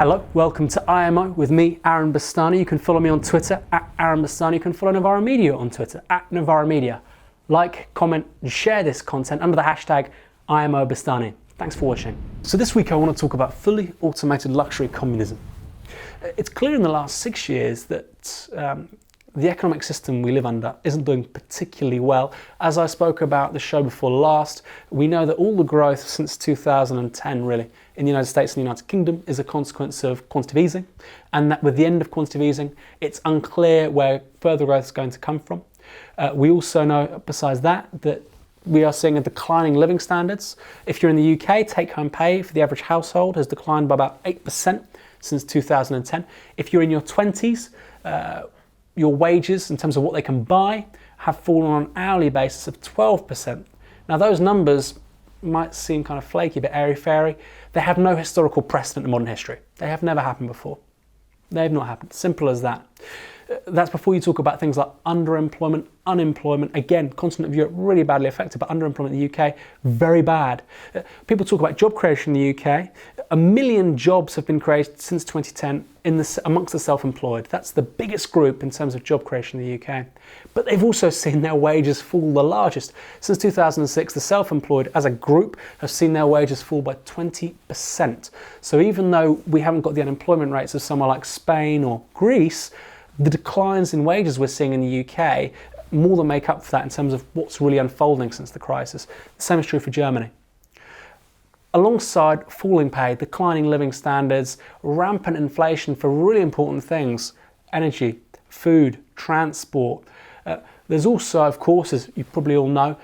Hello, welcome to IMO with me, Aaron Bastani. You can follow me on Twitter at Aaron Bastani. You can follow Novara Media on Twitter at Novara Media. Like, comment, and share this content under the hashtag IMO Bastani. Thanks for watching. So this week I want to talk about fully automated luxury communism. It's clear in the last 6 years that the economic system we live under isn't doing particularly well. As I spoke about the show before last, we know that all the growth since 2010 really in the United States and the United Kingdom is a consequence of quantitative easing, and that with the end of quantitative easing, it's unclear where further growth is going to come from. We also know, besides that we are seeing a declining living standards. If you're in the UK, take-home pay for the average household has declined by about 8% since 2010. If you're in your 20s, your wages in terms of what they can buy have fallen on an hourly basis of 12%. Now those numbers might seem kind of flaky, but airy-fairy. They have no historical precedent in modern history. They have never happened before. They've not happened. Simple as that. That's before you talk about things like underemployment, unemployment. Again, continent of Europe really badly affected, but underemployment in the UK, very bad. People talk about job creation in the UK. 1 million jobs have been created since 2010 amongst the self-employed. That's the biggest group in terms of job creation in the UK. But they've also seen their wages fall the largest. Since 2006, the self-employed as a group have seen their wages fall by 20%. So even though we haven't got the unemployment rates of somewhere like Spain or Greece, the declines in wages we're seeing in the UK more than make up for that in terms of what's really unfolding since the crisis. The same is true for Germany. Alongside falling pay, declining living standards, rampant inflation for really important things, energy, food, transport. There's also, of course, as you probably all know,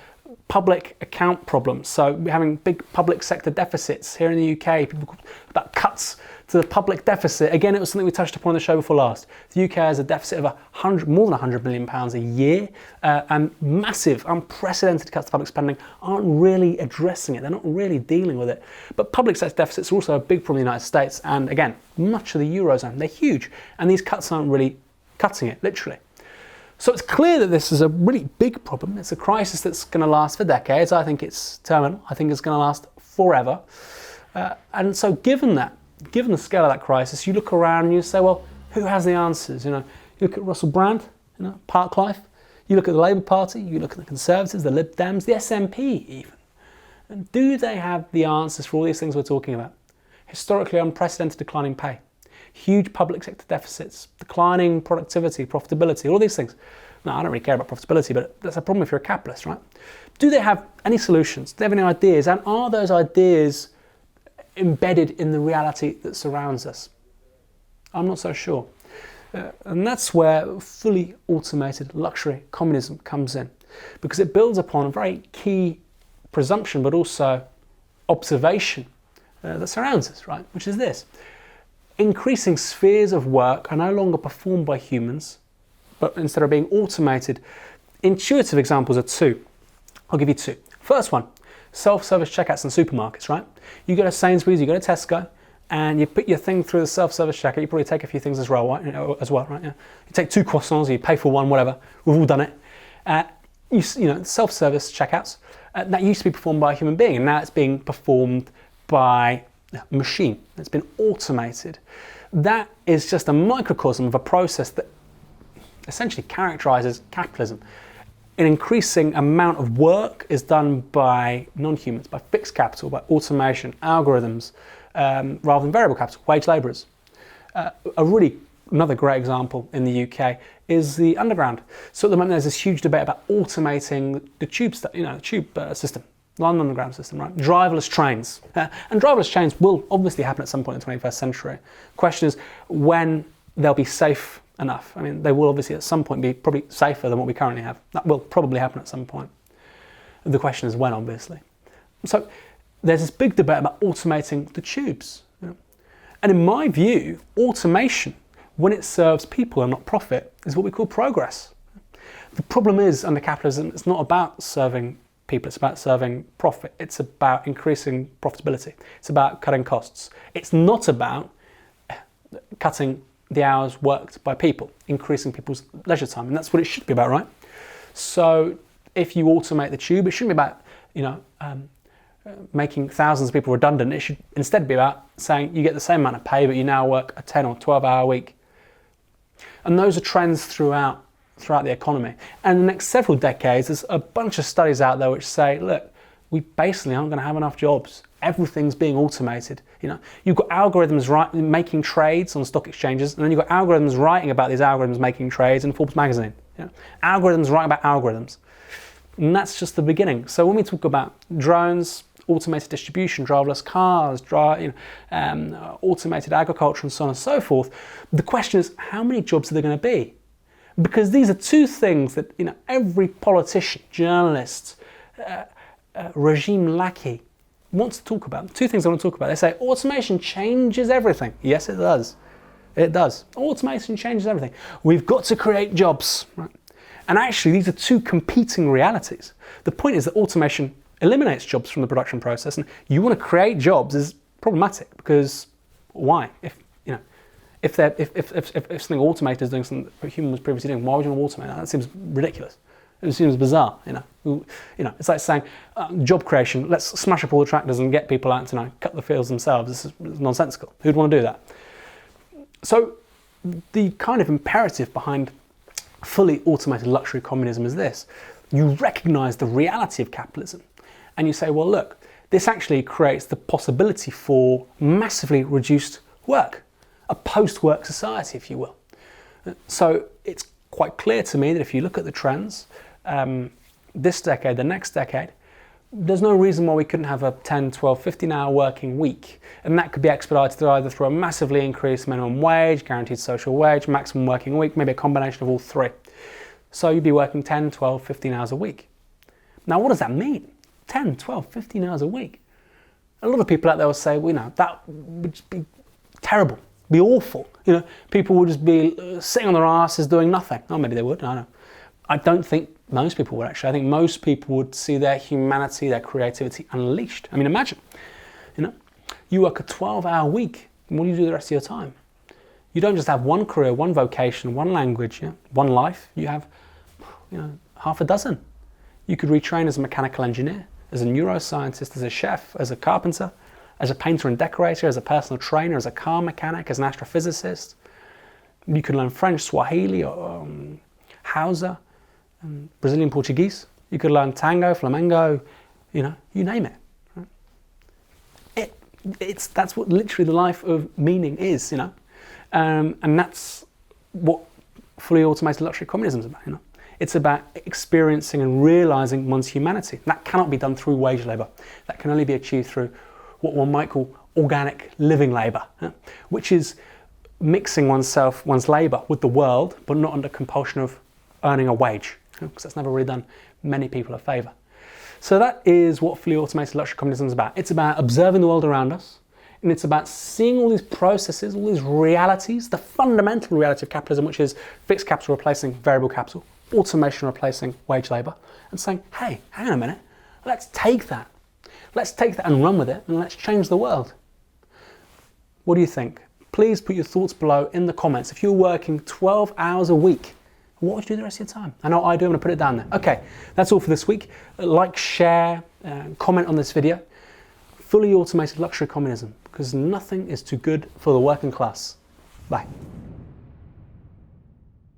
public account problems. So we're having big public sector deficits here in the UK. People talk about cuts to the public deficit. Again, it was something we touched upon in the show before last. The UK has a deficit of more than £100 million a year, and massive, unprecedented cuts to public spending aren't really addressing it. They're not really dealing with it. But public sector deficits are also a big problem in the United States, and again, much of the Eurozone. They're huge, and these cuts aren't really cutting it, literally. So it's clear that this is a really big problem. It's a crisis that's going to last for decades. I think it's terminal. I think it's going to last forever. And so given the scale of that crisis, you look around and you say, well, who has the answers? You look at Russell Brand, Park Life. You look at the Labour Party. You look at the Conservatives, the Lib Dems, the SNP even. And do they have the answers for all these things we're talking about? Historically unprecedented declining pay, huge public sector deficits, declining productivity, profitability, all these things. Now, I don't really care about profitability, but that's a problem if you're a capitalist, right? Do they have any solutions? Do they have any ideas? And are those ideas embedded in the reality that surrounds us? I'm not so sure. And that's where fully automated luxury communism comes in, because it builds upon a very key presumption, but also observation that surrounds us, right? Which is this. Increasing spheres of work are no longer performed by humans, but instead of being automated. Intuitive examples are two. I'll give you two. First one, self-service checkouts in supermarkets, right? You go to Sainsbury's, you go to Tesco, and you put your thing through the self-service checkout. You probably take a few things as well, right? Yeah. You take 2 croissants, you pay for one, whatever. We've all done it. Self-service checkouts, that used to be performed by a human being, and now it's being performed by machine. It's been automated. That is just a microcosm of a process that essentially characterizes capitalism. An increasing amount of work is done by non-humans, by fixed capital, by automation, algorithms, rather than variable capital, wage labourers. Another great example in the UK is the underground. So at the moment there's this huge debate about automating the tube system. London Underground system, right? Driverless trains. And driverless trains will obviously happen at some point in the 21st century. Question is when they'll be safe enough. I mean, they will obviously at some point be probably safer than what we currently have. That will probably happen at some point. The question is when, obviously. So there's this big debate about automating the tubes. And in my view, automation, when it serves people and not profit, is what we call progress. The problem is, under capitalism, it's not about serving people, it's about serving profit. It's about increasing profitability. It's about cutting costs. It's not about cutting the hours worked by people, increasing people's leisure time, and that's what it should be about, right? So if you automate the tube, it shouldn't be about making thousands of people redundant. It should instead be about saying you get the same amount of pay, but you now work a 10 or 12-hour week. And those are trends throughout the economy. And in the next several decades, there's a bunch of studies out there which say, look, we basically aren't going to have enough jobs. Everything's being automated. You've got algorithms making trades on stock exchanges, and then you've got algorithms writing about these algorithms making trades in Forbes magazine. Algorithms writing about algorithms. And that's just the beginning. So when we talk about drones, automated distribution, driverless cars, automated agriculture, and so on and so forth, the question is, how many jobs are there going to be? Because these are two things that every politician, journalist, regime lackey wants to talk about. Two things I want to talk about. They say automation changes everything. Yes, it does. It does. Automation changes everything. We've got to create jobs. Right? And actually, these are two competing realities. The point is that automation eliminates jobs from the production process, and you want to create jobs is problematic because why? If something automated is doing something that a human was previously doing, why would you want to automate that? That seems ridiculous. It seems bizarre. It's like saying job creation. Let's smash up all the tractors and get people out to cut the fields themselves. This is nonsensical. Who'd want to do that? So the kind of imperative behind fully automated luxury communism is this. You recognize the reality of capitalism and you say, well, look, this actually creates the possibility for massively reduced work, a post-work society, if you will. So it's quite clear to me that if you look at the trends, this decade, the next decade, there's no reason why we couldn't have a 10, 12, 15-hour working week. And that could be expedited either through a massively increased minimum wage, guaranteed social wage, maximum working week, maybe a combination of all three. So you'd be working 10, 12, 15 hours a week. Now, what does that mean? 10, 12, 15 hours a week. A lot of people out there will say, well, that would just be terrible, be awful. People would just be sitting on their asses doing nothing. Oh, maybe they would, I don't know. I don't think most people would actually. I think most people would see their humanity, their creativity unleashed. I mean, imagine, you work a 12-hour week, and what do you do the rest of your time? You don't just have one career, one vocation, one language, one life. You have, half a dozen. You could retrain as a mechanical engineer, as a neuroscientist, as a chef, as a carpenter, as a painter and decorator, as a personal trainer, as a car mechanic, as an astrophysicist. You could learn French, Swahili, or Hausa, Brazilian Portuguese. You could learn tango, flamenco, you name it. Right? That's what literally the life of meaning is, and that's what fully automated luxury communism is about. It's about experiencing and realizing one's humanity. That cannot be done through wage labor. That can only be achieved through what one might call organic living labor, which is mixing one's labor with the world, but not under compulsion of earning a wage, because that's never really done many people a favor. So that is what fully automated luxury communism is about. It's about observing the world around us, and it's about seeing all these processes, all these realities, the fundamental reality of capitalism, which is fixed capital replacing variable capital, automation replacing wage labor, and saying, hey, hang on a minute, let's take that and run with it, and let's change the world. What do you think? Please put your thoughts below in the comments. If you're working 12 hours a week, what would you do the rest of your time? I know I do, I'm gonna put it down there. Okay, that's all for this week. Like, share, comment on this video. Fully automated luxury communism, because nothing is too good for the working class. Bye.